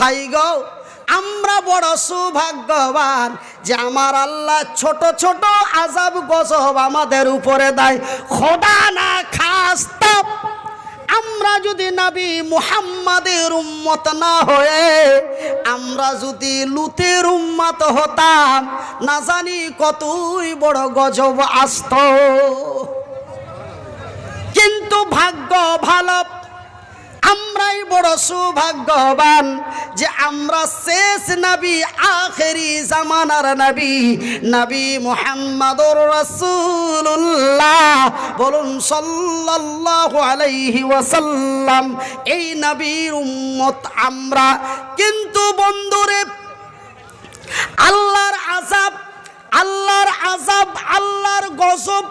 ভাই গো, আমরা বড় সৌভাগ্যবান যে আমার আল্লাহ ছোট ছোট আযাব গজব আমাদের উপরে দেয়। খোদা না খাস্তা আমরা যদি নবী মুহাম্মাদের উম্মত না হয়ে আমরা যদি লুতের উম্মত হতাম, না জানি কতই বড় গজব আসতো। কিন্তু ভাগ্য ভালো, আমরাই বড় সৌভাগ্যবান যে আমরা শেষ নবী, আখেরি জামানার নবী, নবী মুহাম্মদুর রাসূলুল্লাহ বলুন সাল্লাল্লাহু আলাইহি ওয়াসাল্লাম, এই নবীর উম্মত আমরা। কিন্তু বন্ধুরে, আল্লাহর আযাব, আল্লাহর আযাব, আল্লাহর গজব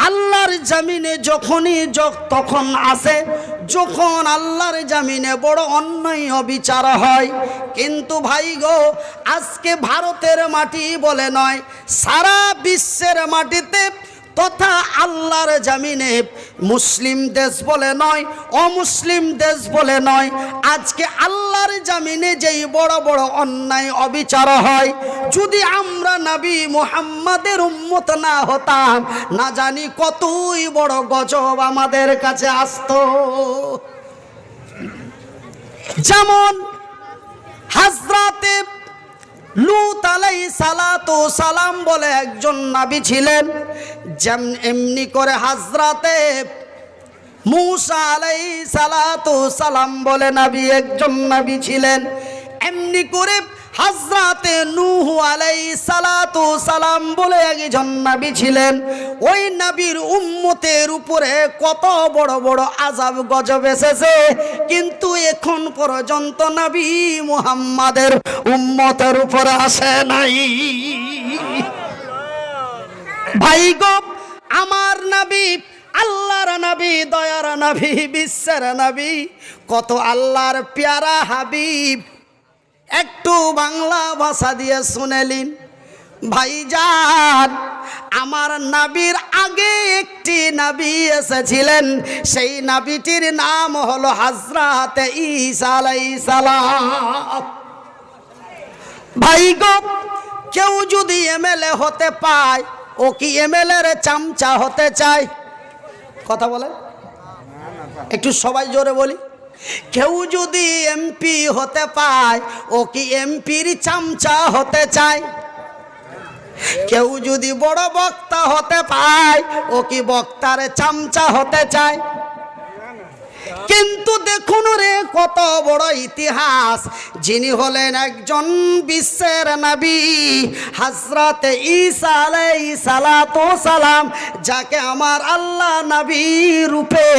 আল্লাহর জমিনে যখনই তখন আসে, যখন আল্লাহর জমিনে বড় অন্যায় অবিচার হয়। কিন্তু ভাই গো, আজকে ভারতের মাটি বলে নয়, সারা বিশ্বের মাটিতে তথা আল্লাহর জমিনে, মুসলিম দেশ বলে নয়, অমুসলিম দেশ বলে নয়, আজকে আল্লাহর জমিনে যেই বড় বড় অন্যায় অবিচার হয়, যদি আমরা নবী মুহাম্মাদের উম্মত না হতাম, না জানি কতই বড় গজব আমাদের কাছে আসতো। যেমন হযরতে লূত আলাইহিস সালাতু সালাম বলে একজন নবী ছিলেন, এমনি করে হযরতে মূসা আলাইহিস সালাতু সালাম বলে নবী একজন নবী ছিলেন, এমনি করে হযরতে নূহ আলাইহিস সালাতু সালাম বলে একজন নবী ছিলেন। ওই নবীর উম্মতের উপরে কত বড় বড় আযাব গজব এসেছে, কিন্তু এখন পর্যন্ত নবী মুহাম্মাদের উম্মতের উপরে আসে নাই। ভাই গো, আমার নবী, আল্লাহর নবী, দয়ার নবী, বিশ্বের নবী, কত আল্লাহর প্যারা হাবিব, একটু বাংলা ভাষা দিয়ে শুনেলিন। ভাইজান, আমার নবীর আগে একটি নবী এসেছিলেন, সেই নবীটির নাম হলো হযরতে ঈসা আলাইহিস সালাম। ভাই গো, কেউ যদি এমএলএ হতে পায়, ও কি এমএলএর চামচা হতে চায়? কথা বলে একটু সবাই জোরে বলি। কেউ যদি এমপি হতে পায়, ও কি এমপির চামচা হতে চায়? কেউ যদি বড় বক্তা হতে পায়, ও কি বক্তার চামচা হতে চায়? কিন্তু দেখুন রে, কত বড় ইতিহাস, যিনি হলেন একজন বিশ্বের নবী, হযরতে ঈসা আলাইহিস সালাতু সালাম, যাকে আমার আল্লাহ নবী রূপে,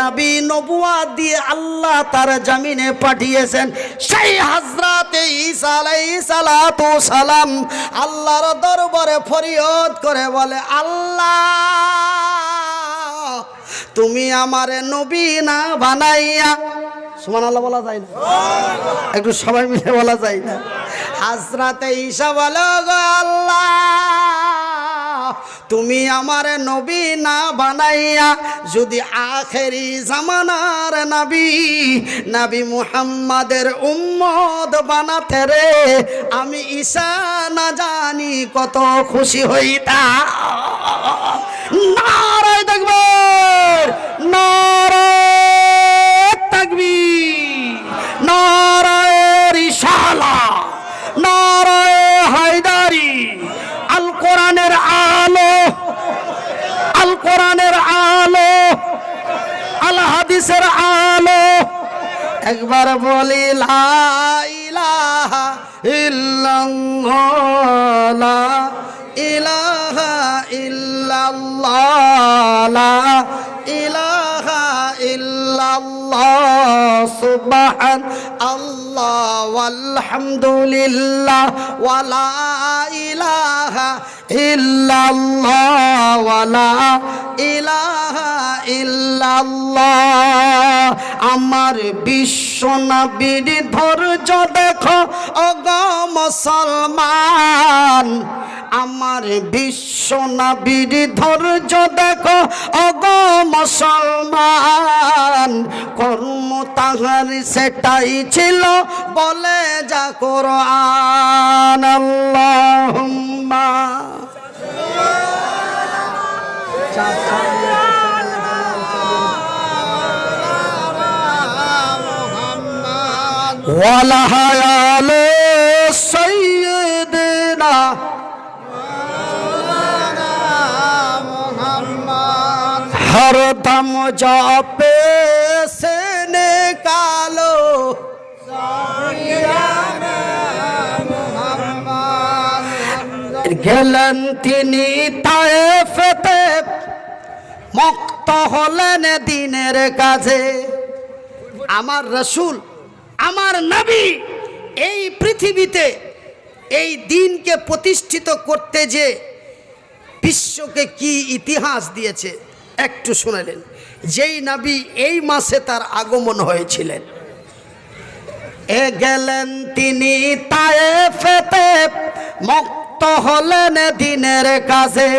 নবী নবুয়ত দিয়ে আল্লাহ তার জমিনে পাঠিয়েছেন। সেই হযরতে ঈসা আলাইহিস সালাতু সালাম আল্লাহর দরবারে ফরিয়াদ করে বলে, আল্লাহ তুমি আমারে নবী না বানাইয়া, সুবহানাল্লাহ বলা যায় না? একটু সবাই মিলে বলা যায় না? হযরতে ঈসা বলে, গো আল্লাহ তুমি আমারে নবী না বানাইয়া যদি আখেরি জামানার নবী, নবী মুহাম্মাদের উম্মত বানাতে রে, আমি ঈসা না জানি কত খুশি হইতাম। নারায়ে তাকবীর, নারায়ে তাকবীর, নারায়ে রিসালাত, নারায়ে হায়দারি। আল কোরআনের আলো, আল কোরআনের আলো, আল হাদিসের আলো। একবার বলি লা ইলাহা ইল্লাল্লাহ, লা ইলাহা ইল্লাল্লাহ, লা ইলাহা ইল্লাল্লাহ, সুবহানাল্লাহ ওয়ালহামদুলিল্লাহ, ওয়া লা ইলাহা ইল্লাল্লাহ, ওয়া লা ইলাহা ইল্লাল্লাহ। আমার বিশ্ব নবীর ধৈর্য দেখো ওগো মুসলমান, আমার বিশ্ব নবীর ধৈর্য দেখো ওগো মুসলমান। কর্ম তাহার সেটাই ছিল বলে কোরআন আল্লাহুম্মা ওয়ালা হায়ালে সাইয়্যিদিনা हरदम जापे से निकालो গেলেন তিনি তায়েফেতে মুক্ত হলেন দ্বীনের কাজে। আমার রাসূল, আমার নবী এই পৃথিবীতে এই দ্বীনকে প্রতিষ্ঠিত করতে যে বিশ্বকে কি ইতিহাস দিয়েছে একটু শুনলেন। যেই নবী এই মাসে তার আগমন হয়েছিলেন, এ গেলেন তিনি তায়েফেতে মুক্ত হলেন দ্বীনের কাজে।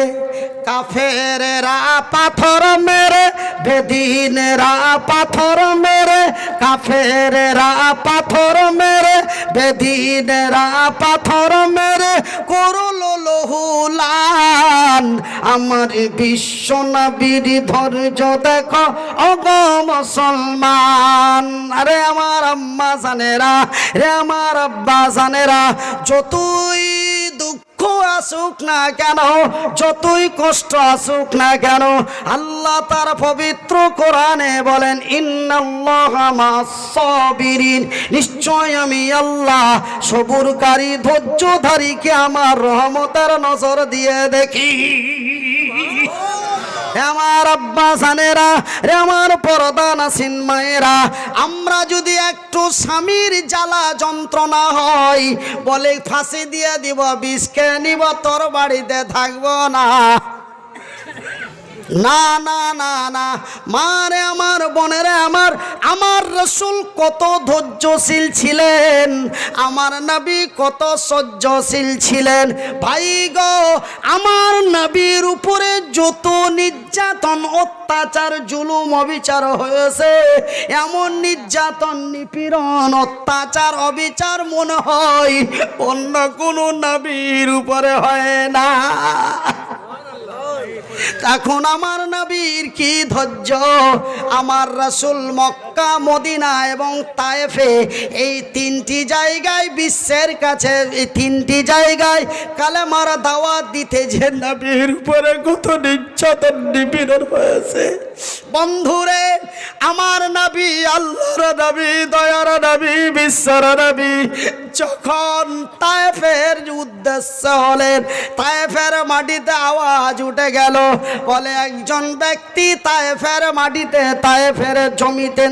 কাফেরেরা পাথর মেরে, বেদিনেরা পাথর মেরে, কাফেরেরা পাথর মেরে, বেদিনেরা পাথর মেরে করলো লহুলান। আমার বিশ্ব নবীর ধৈর্য দেখো ওগ মুসলমান। আরে আমার আম্মা জানেরা, রে আমার আব্বা জানেরা, যতই দুঃখ আসুক না কেন, যতই কষ্ট আসুক না কেন, আল্লাহ তার পবিত্র কোরআনে বলেন ইন্নাল্লাহা মা'আস সাবিরিন, নিশ্চয় আমি আল্লাহ সবুরকারী ধৈর্যধারীকে আমার রহমতের নজর দিয়ে দেখি। আমার আব্বা জানেরা, রে আমার পরদানাসীন মায়েরা, আমরা যদি একটু স্বামীর জ্বালা যন্ত্রণা হয় বলে ফাঁসি দিয়ে দিব, বিষকে নিব, তোর বাড়িতে থাকবো না, না না না না। মারে আমার বোনেরা, আমার রাসূল কত ধৈর্যশীল ছিলেন, আমার নবী কত সহ্যশীল ছিলেন। ভাই গো, আমার নবীর উপরে যত নির্যাতন, অত্যাচার, জুলুম, অবিচার হয়েছে, এমন নির্যাতন, নিপীড়ন, অত্যাচার, অবিচার মনে হয় অন্য কোনো নবীর উপরে হয় না। এখন আমার নবীর কি ধৈর্য! আমার রাসূল মক্কা, মদিনা এবং তায়েফে এই তিনটি জায়গায় বিশ্বের কাছে, এই তিনটি জায়গায় কালেমার দাওয়াত দিতে যে নবীর উপরে কত নির্যাতন, নিপীড়ন হয়েছে। বন্ধুরে, আমার নবী, আল্লাহর নবী, দয়ার নবী, বিশ্বর নবী যখন তায়েফের উদ্দেশ্য হলেন, তায়েফের মাটিতে আওয়াজ উঠে গেল, বলে একজন ব্যক্তি তায়েফের মাটিতে, তায়েফের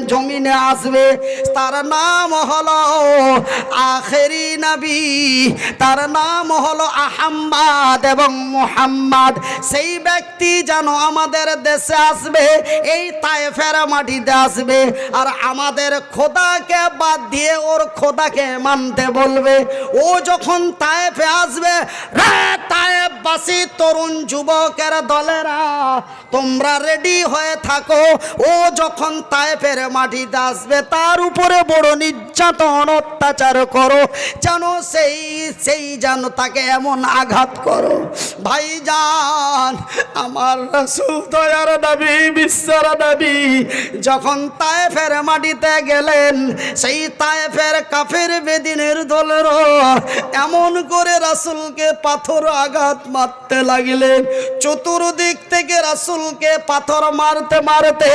জমিনে আসবে, তার নাম হলো আখেরি নবী, তার নাম হলো আহমদ এবং মুহাম্মদ। সেই ব্যক্তি যেন আমাদের দেশে আসবে, এই তায়েফের মাটিতে আসবে, আর আমাদের খোদাকে বাদ দিয়ে ওর খোদাকে মানতে বলবে। ও যখন তায়েফে আসবে, রে তায়েফবাসী তরুণ যুবকের দলেরা, তোমরা রেডি হয়ে থাকো। ও যখন তায়েফের মাটিতে আসবে, তার উপরে বড় নির্যাতন, অত্যাচার করো, যেন সেই যেন তাকে এমন আঘাত করো। ভাইজান, আমার রাসূল, দয়ার নবী, বিশ্বর নবী যখন তায়েফের মাটিতে গেলেন, সেই তায়েফের কাফের বেদিনের দলের এমন করে রাসূলকে পাথর আঘাত মারতে লাগলেন। চতুর্দিক থেকে রাসূলকে পাথর মারতে মারতে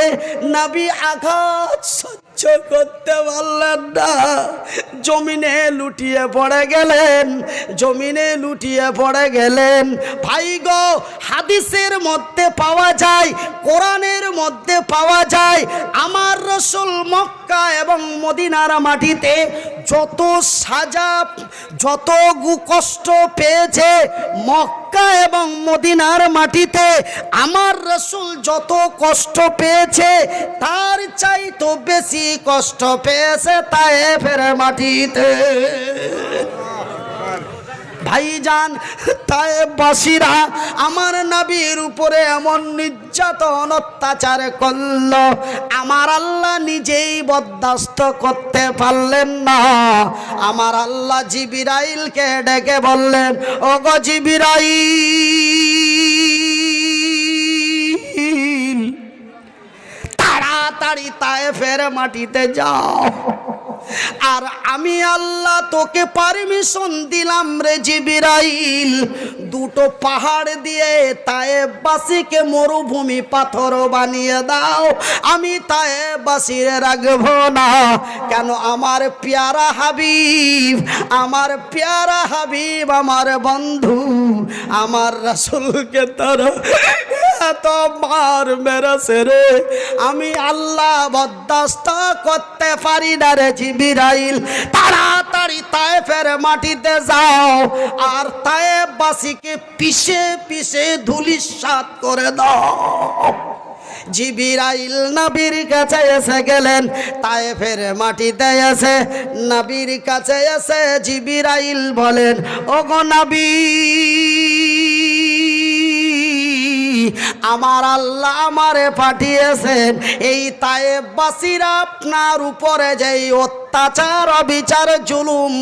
নবী আঘাত সহ্য করতে পারলেন না, জমিনে লুটিয়ে পড়ে গেলেন, জমিনে লুটিয়ে পড়ে গেলেন। ভাই গো, হাদিসের মধ্যে পাওয়া যায়, কোরআনের মধ্যে পাওয়া যায়, আমার রাসূল মক্কা এবং মদিনার মাটিতে যত সাজা, যত কষ্ট পেয়েছে, মক্কা এবং মদিনার মাটিতে আমার রাসূল যত কষ্ট পেয়েছে, তার চাইতে বেশি কষ্ট পেয়েছে তায়েফের মাটিতে। ভাইজান তায়েফবাসীরা আমার নবীর উপরে এমন নির্যাতন অত্যাচার করলো, আমার আল্লাহ নিজেই বরদাস্ত করতে পারলেন না। আমার আল্লাহ জিবরাইলকে ডেকে বললেন, ওগো জিবরাইল, তাড়াতাড়ি তায়েফের মাটিতে যাও, আর আমি আল্লাহ তোকে পারমিশন দিলাম রে জিবরাইল, দুটো পাহাড় দিয়ে তায়েফবাসীকে মরুভূমি পাথর বানিয়ে দাও। আমি তায়েফবাসীর রাখবো না। কেন? আমার প্যারা হাবিব, আমার প্যারা হাবিব, আমার বন্ধু, আমার রাসূলকে তারা এত মার মেরেছে রে, আমি আল্লাহ বরদাস্ত করতে পারি না রে জিবরাইল। তাড়াতাড়ি তায়েফের মাটিতে যাও, আর তায়েফবাসীকে পিষে পিষে ধুলিসাৎ করে দাও। জিবরাইল নবীর কাছে এসে গেলেন, তায়েফের মাটিতে এসে নবীর কাছে এসে জিবরাইল বলেন, ওগো নবী, আমার আল্লাহ আমারে পাঠিয়েছেন এই তায়েফবাসীরা আপনার উপরে যেই অত্যাচার অবিচার জুলুম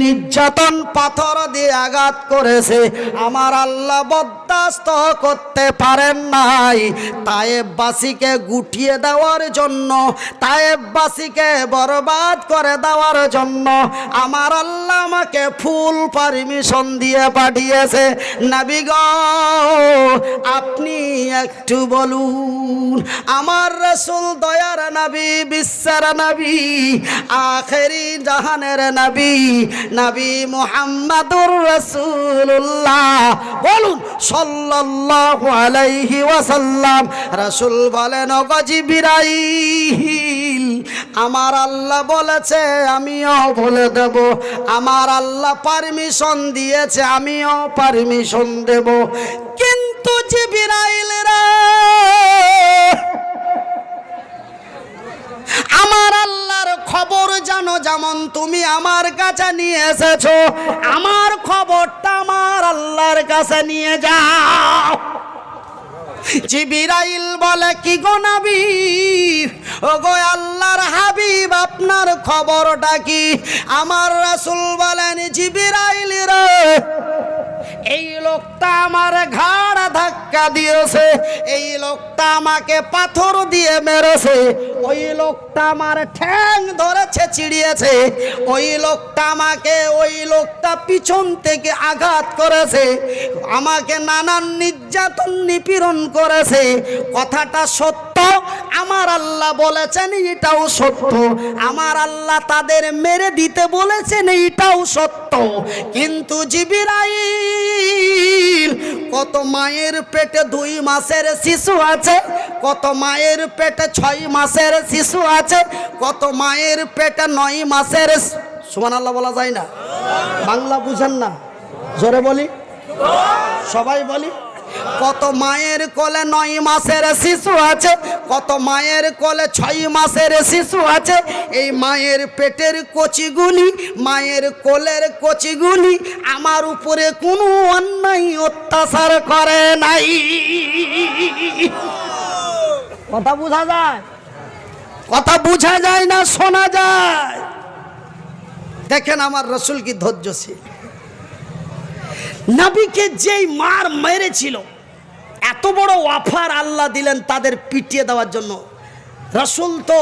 নির্যাতন পাথর দিয়ে আঘাত করেছে, আমার আল্লাহ বরদাস্ত করতে পারেন নাই। তায়েফবাসীকে গুটিয়ে দেওয়ার জন্য, তায়েফবাসীকে বরবাদ করে দেওয়ার জন্য আমার আল্লাহ আমাকে ফুল পারমিশন দিয়ে পাঠিয়েছে। নবী গো, আপনি একটু বলুন, আমার রাসূল দয়ার নবী, বিশ্বের নবী, আখেরি জাহানের নবী, নবী মুহাম্মাদুর রাসূলুল্লাহ, বলুন সাল্লাল্লাহু আলাইহি ওয়াসাল্লাম। রাসূল বলেন, ওগো জিবরাইল, আমার আল্লাহ বলেছে আমিও বলে দেব, আমার আল্লাহ পারমিশন দিয়েছে আমিও পারমিশন দেব। কিন্তু জিবরাইল রে, আমার আল্লাহর খবর জানো, যেমন তুমি আমার কাছে নিয়ে এসেছো, আমার খবরটা আমার আল্লাহর কাছে নিয়ে যাও। জিবরাইল বলে, কি গো নবী, ওগো আল্লাহর হাবিব, আপনার খবরটা কি? আমার রাসূল বলেন, জিবরাইল রে, এই লোকটা আমার ঘাড় ধাক্কা দিয়েছে, এই লোকটা আমাকে পাথর দিয়ে মেরেছে, ওই লোকটা আমার ঠ্যাং ধরেছে চিড়িয়েছে, ওই লোকটা আমাকে, ওই লোকটা পিছন থেকে আঘাত করেছে, আমাকে নানান নির্যাতন নিপীড়ন করেছে। কথাটা সত্য, আমার আল্লাহ বলেছেন এটাও সত্য, আমার আল্লাহ তাদের মেরে দিতে বলেছেন এটাও সত্য। কিন্তু জিবরাইল, কত মায়ের পেটে 2 মাসের শিশু আছে, কত মায়ের পেটে 6 মাসের শিশু আছে, কত মায়ের পেটে 9 মাসের। সুবহানাল্লাহ বলা যায় না? বাংলা বুঝেন না? জোরে বলি, সবাই বলি। কত মায়ের কোলে 9 মাসের শিশু আছে, কত মায়ের কোলে 6 মাসের শিশু আছে। এই মায়ের পেটের কচিগুলি, মায়ের কোলের কচিগুলি আমার উপরে কোনো অন্যায় অত্যাচার করে নাই। কথা বোঝা যায়? কথা বোঝা যায় না শোনা যায়? দেখেন আমার রাসূল কি ধৈর্যশীল। নবীকে যেই মার মেরেছিল, এত বড় অফার আল্লাহ দিলেন তাদের পিটিয়ে দেওয়ার জন্য। রাসূল তো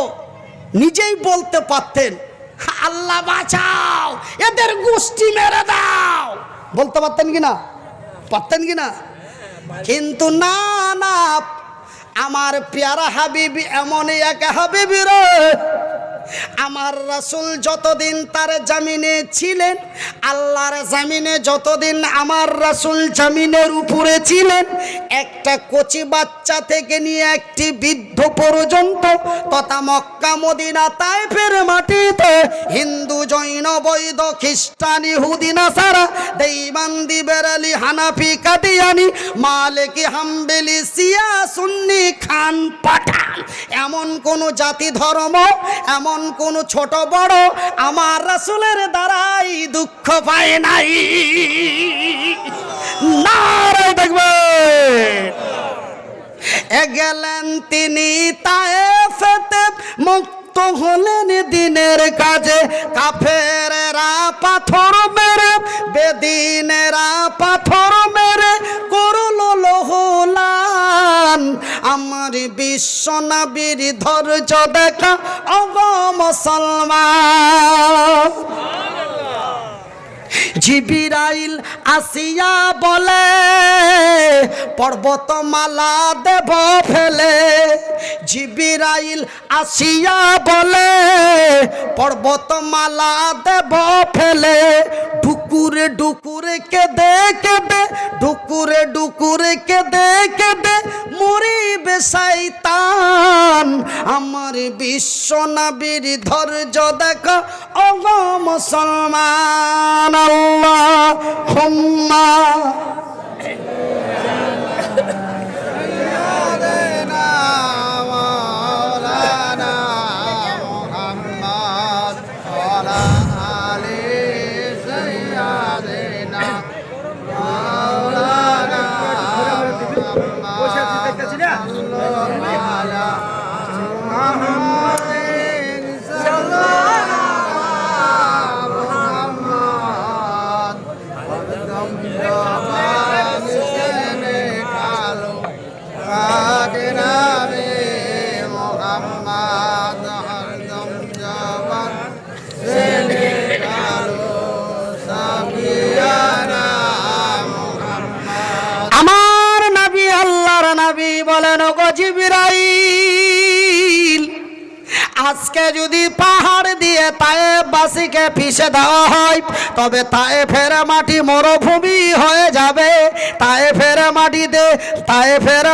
নিজেই বলতে পারতেন, আল্লাহ বাঁচাও, এদের গোষ্ঠী মেরে দাও, বলতে পারতেন কিনা? পারতেন কিনা? কিন্তু না না, আমার প্যারা হাবিব এমনই এক হাবিব রে, আমার রাসূল যতদিন তার জামিনে ছিলেন, আল্লাহর জামিনে যতদিন আমার রাসূল জামিনের উপরে ছিলেন, একটা কচি বাচ্চা থেকে নিয়ে একটি বৃদ্ধ পর্যন্ত তথা মক্কা মদিনা তায়েফের মাটিতে হিন্দু জৈন বৌদ্ধ খ্রিস্টান ইহুদি নাসারা দেওবন্দি বেরেলি হানাফি কাদিয়ানি মালিকি হাম্বলি শিয়া সুন্নি খান পাঠান, এমন কোন জাতি ধর্ম, এমন কোন ছোট বড় আমার রাসূলের দ্বারাই দুঃখ পায় নাই। নারে দেখবে গেলেন তিনি তায়েফেতে, মুক্ত হলেন দিনের কাজে। কাফেরেরা পাথর মেরে, বেদিনেরা পাথর মেরে করলো লহলান। আমার বিশ্ব নবীর ধৈর্য দেখা অগ মুসলমান। জিবরাইল আসিয়া বলে পর্বতমালা দেব ফেলে। জিবরাইল আসিয়া বলে পর্বতমালা দেব ফেলে। ডুকুরে ডুকুরে কেঁদে কেঁদে, ডুকুরে ডুকুরে কেঁদে কেঁদে মরিবে শয়তান। আমার বিশ্ব নবীর ধৈর্য দেখা ওগ মুসলমান। আল্লাহুম্মা বলেন ওগো জিবরাইল, আজকে যদি পাহাড় দিয়ে তায়েফবাসীকে পিষে দেওয়া হয় তবে তায়েফের মাটি মরুভূমি হয়ে যাবে। তায়েফের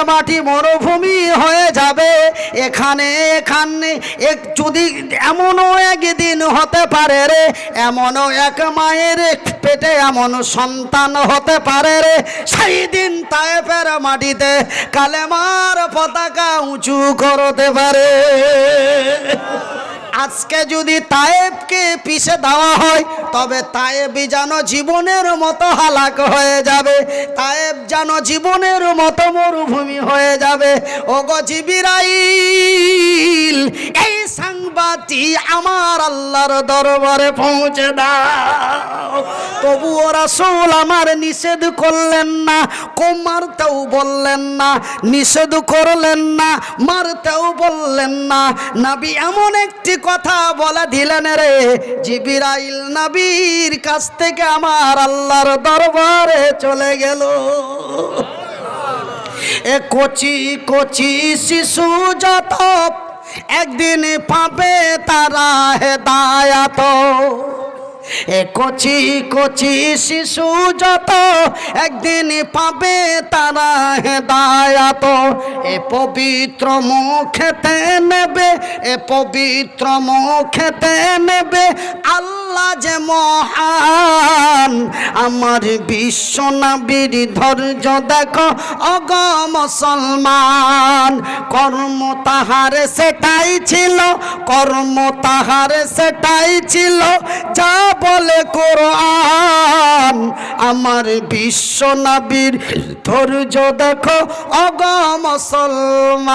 মাটি মরুভূমি হয়ে যাবে। এখানে যদি এমনও একদিন হতে পারে রে, এমনও এক মায়ের পেটে এমন সন্তান হতে পারে রে, সেই দিন তায়েফের মাটিতে কালেমার পতাকা উঁচু করতে পারে। আজকে যদি তায়েফকে পিষে দেওয়া হয় তবে তায়েফ যেন জীবনের মতো হালাক হয়ে যাবে, তায়েফ যেন জীবনের মতো মরুভূমি হয়ে যাবে। ওগো জিবরাইল, এই সংবাদটি আমার আল্লাহর দরবারে পৌঁছে দাও। তবুও রাসূল আমার নিষেধ করলেন না, মারতেও বললেন না, নিষেধ করলেন না, মারতেও বললেন না। নবী এমন একটি কথা বলে দিলেন রে, জিবরাইল নবীর কাছ থেকে আমার আল্লাহর দরবারে চলে গেল। এ কচি কচি শিশু যত একদিন পাবে তারা হেদায়াত। এ কচি কচি শিশু যত একদিন পাবে তারা হেদায়াত। এ পবিত্র মুখেতে নেবে, এ পবিত্র মুখেতে নেবে আল্লাহ যে মহান। আমার বিশ্ব নবীর ধৈর্য দেখো অগ মুসলমান। কর্ম তাহার সেটাই ছিল, কর্ম তাহার সেটাই ছিল যা বলে কোরআন। আমার বিশ্ব নবীর ধৈর্য দেখো অগ মুসলমান।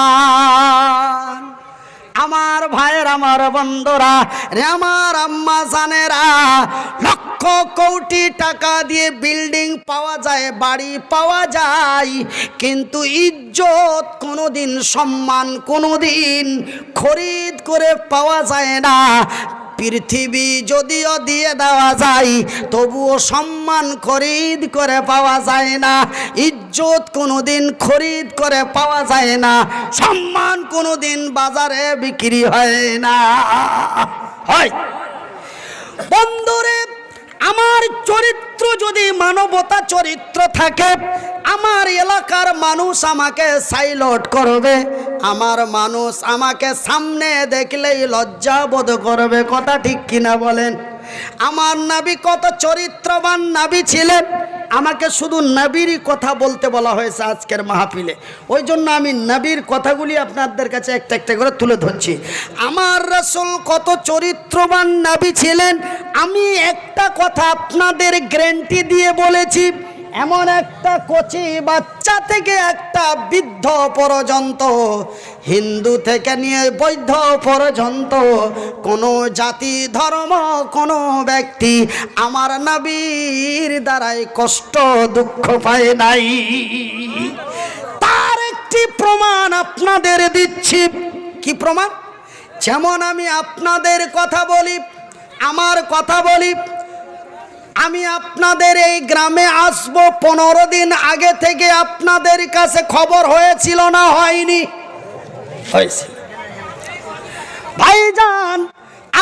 আমার ভাইয়ের, আমার বন্ধুরা রে, আমার আম্মা জানেরা, লক্ষ কোটি টাকা দিয়ে বিল্ডিং পাওয়া যায়, বাড়ি পাওয়া যায়, কিন্তু ইজ্জত কোনোদিন, সম্মান কোনোদিন খরিদ করে পাওয়া যায় না। পৃথিবী যদিও দিয়ে দেওয়া যায় তবুও সম্মান খরিদ করে পাওয়া যায় না। ইজ্জত কোনোদিন খরিদ করে পাওয়া যায় না। সম্মান কোনোদিন বাজারে বিক্রি হয় না। হয় বন্ধুরে, আমার চরিত্র যদি মানবতা চরিত্র থাকে, আমার এলাকার মানুষ আমাকে সাইলট করবে, আমার মানুষ আমাকে সামনে দেখলেই লজ্জা বোধ করবে। কথা ঠিক কিনা বলেন? আমার নবী কত চরিত্রবান নবী ছিলেন। আমাকে শুধু নবীরই কথা বলতে বলা হয়েছে আজকের মাহফিলে, ওই জন্য আমি নবীর কথাগুলি আপনাদের কাছে একটা একটা করে তুলে ধরছি। আমার রাসূল কত চরিত্রবান নবী ছিলেন, আমি একটা কথা আপনাদের গ্যারান্টি দিয়ে বলেছি, এমন একটা কচি বাচ্চা থেকে একটা বৃদ্ধ পর্যন্ত, হিন্দু থেকে নিয়ে বৌদ্ধ পর্যন্ত, কোনো জাতি ধর্ম কোনো ব্যক্তি আমার নবীর দ্বারাই কষ্ট দুঃখ পায় নাই। তার একটি প্রমাণ আপনাদের দিচ্ছি। কি প্রমাণ? যেমন আমি আপনাদের কথা বলি, আমার কথা বলি, আমি আপনাদের এই গ্রামে আসব 15 দিন আগে থেকে আপনাদের কাছে খবর হয়েছিল না হয়নি? হয়েছিল। ভাইজান,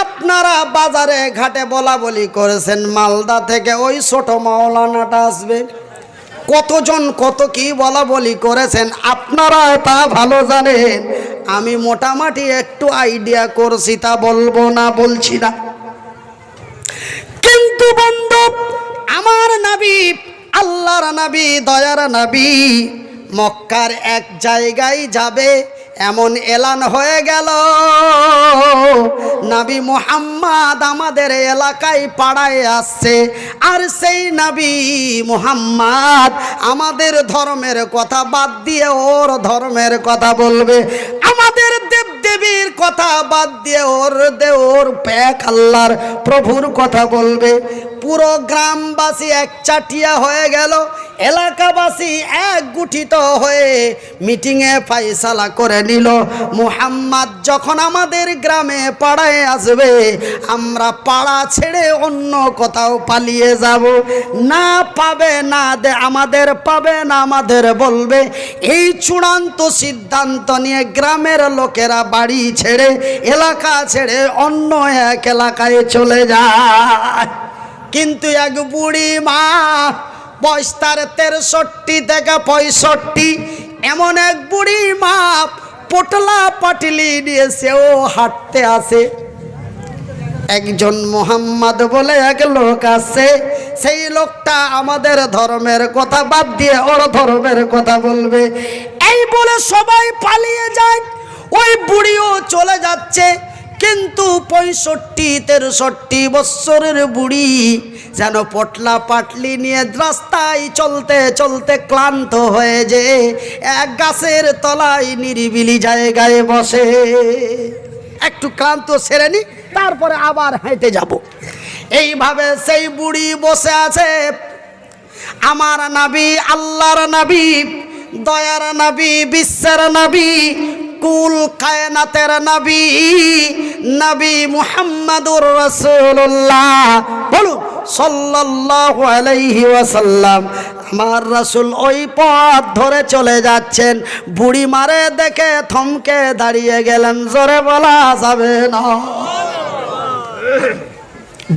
আপনারা বাজারে ঘাটে বলা বলি করেছেন মালদা থেকে ওই ছোট মাওলানাটা আসবে, কতজন কত কি বলা বলি করেছেন আপনারা তা ভালো জানেন। আমি মোটামুটি একটু আইডিয়া করছি, তা বলবো না, বলছি না। কিন্তু বন্ধু, আমার নবী, আল্লাহর নবী, দয়ার নবী মক্কার এক জায়গায় যাবে এমন এলান হয়ে গেল, নবী মুহাম্মদ আমাদের এলাকায় পাড়ায় আসছে। আর সেই নবী মুহাম্মদ আমাদের ধর্মের কথা বাদ দিয়ে ওর ধর্মের কথা বলবে, আমাদের দেবদেবীর কথা বাদ দিয়ে ওর প্যাক আল্লাহর প্রভুর কথা বলবে। পুরো গ্রামবাসী একচাটিয়া হয়ে গেল, এলাকাবাসী এক গুঠিত হয়ে মিটিংয়ে ফয়সালা করে নিল, মুহাম্মদ যখন আমাদের গ্রামে পাড়ায় আসবে আমরা পাড়া ছেড়ে অন্য কোথাও পালিয়ে যাব, না পাবে না আমাদের পাবে না আমাদের বলবে। এই চূড়ান্ত সিদ্ধান্ত নিয়ে গ্রামের লোকেরা বাড়ি ছেড়ে এলাকা ছেড়ে অন্য এক এলাকায় চলে যায়। কিন্তু এক বুড়ি মা, বয়স তার 63 থেকে 65, এমন এক বুড়ি মা পটলা পাটলি নিয়ে সেও হাঁটতে আসে। একজন মুহাম্মদ বলে এক লোক আছে, সেই লোকটা আমাদের ধর্মের কথা বাদ দিয়ে ওর ধর্মের কথা বলবে। এই বলে সবাই পালিয়ে যায়, ওই বুড়িও চলে যাচ্ছে। কিন্তু 65-63 বছরের বুড়ি যেন পটলা পাটলি নিয়ে রাস্তায় চলতে চলতে ক্লান্ত হয়ে যে এক গাছের তলায় নিরিবিলি জায়গায় বসে, একটু ক্লান্ত সেরে নি, তারপরে আবার হেঁটে যাব। এইভাবে সেই বুড়ি বসে আছে। আমার নবী, আল্লাহর নবী, দয়ার নবী, বিশ্বের নবী, কুল কায়নাতের নবী, নবী মুহাম্মদুর রাসূলুল্লাহ, বলুন সাল্লাল্লাহু আলাইহি ওয়াসাল্লাম। আমার রাসূল ওই পথ ধরে চলে যাচ্ছেন, বুড়ি মারে দেখে থমকে দাঁড়িয়ে গেলেন, জোরে বলা যাবে না।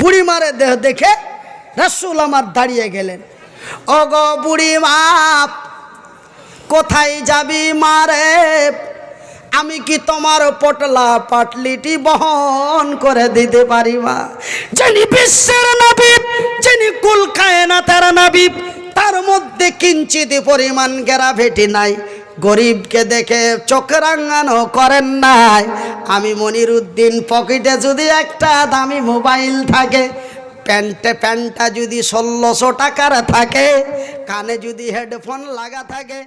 বুড়ি মারে দেখে রাসূল আমার দাঁড়িয়ে গেলেন। ওগো বুড়ি মা, কোথায় যাবি মারে? আমি কি তোমার পটলা পাটলিটি বহন করে দিতে পারি মা? যিনি বিশ্বের নবী, যিনি কুল কায়নাতের নবী, তার মধ্যে কিঞ্চিত পরিমাণ গ্রাভিটি নাই, গরিবকে দেখে চোখ রাঙানো করেন নাই। আমি মনিরুদ্দিন, পকেটে যদি একটা দামি মোবাইল থাকে, প্যান্টটা যদি 1600 টাকার থাকে, কানে যদি হেডফোন লাগা থাকে,